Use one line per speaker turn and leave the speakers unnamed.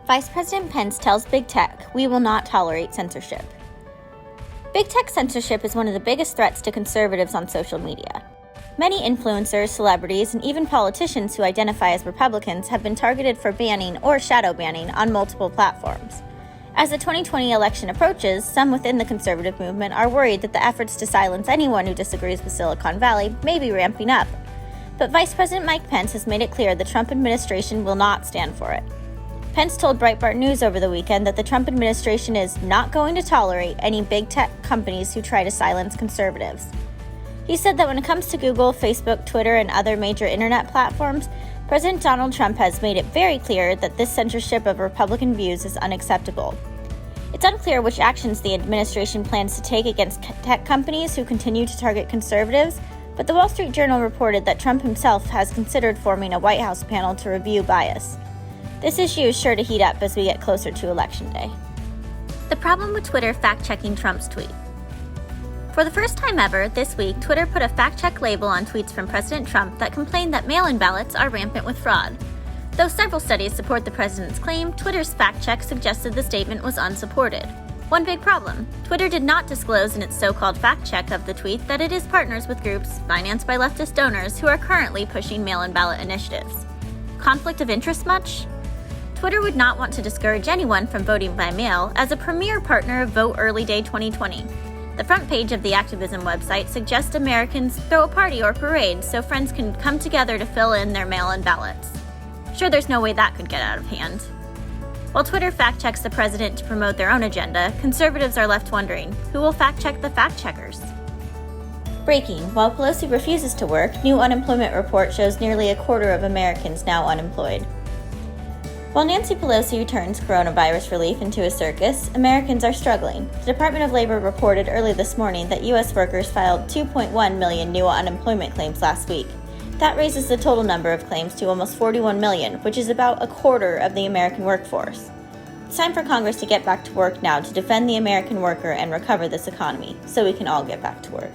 Vice President Pence tells Big Tech, "We will not tolerate censorship." Big Tech censorship is one of the biggest threats to conservatives on social media. Many influencers, celebrities, and even politicians who identify as Republicans have been targeted for banning or shadow banning on multiple platforms. As the 2020 election approaches, some within the conservative movement are worried that the efforts to silence anyone who disagrees with Silicon Valley may be ramping up. But Vice President Mike Pence has made it clear the Trump administration will not stand for it. Pence told Breitbart News over the weekend that the Trump administration is not going to tolerate any big tech companies who try to silence conservatives. He said that when it comes to Google, Facebook, Twitter, and other major internet platforms, President Donald Trump has made it very clear that this censorship of Republican views is unacceptable. It's unclear which actions the administration plans to take against tech companies who continue to target conservatives, but the Wall Street Journal reported that Trump himself has considered forming a White House panel to review bias. This issue is sure to heat up as we get closer to Election Day. The problem with Twitter fact-checking Trump's tweet. For the first time ever, this week, Twitter put a fact-check label on tweets from President Trump that complained that mail-in ballots are rampant with fraud. Though several studies support the president's claim, Twitter's fact-check suggested the statement was unsupported. One big problem: Twitter did not disclose in its so-called fact-check of the tweet that it is partners with groups financed by leftist donors who are currently pushing mail-in ballot initiatives. Conflict of interest much? Twitter would not want to discourage anyone from voting by mail as a premier partner of Vote Early Day 2020. The front page of the activism website suggests Americans throw a party or parade so friends can come together to fill in their mail-in ballots. Sure, there's no way that could get out of hand. While Twitter fact-checks the president to promote their own agenda, conservatives are left wondering, who will fact-check the fact-checkers? Breaking: while Pelosi refuses to work, new unemployment report shows nearly a quarter of Americans now unemployed. While Nancy Pelosi turns coronavirus relief into a circus, Americans are struggling. The Department of Labor reported early this morning that U.S. workers filed 2.1 million new unemployment claims last week. That raises the total number of claims to almost 41 million, which is about a quarter of the American workforce. It's time for Congress to get back to work now to defend the American worker and recover this economy, so we can all get back to work.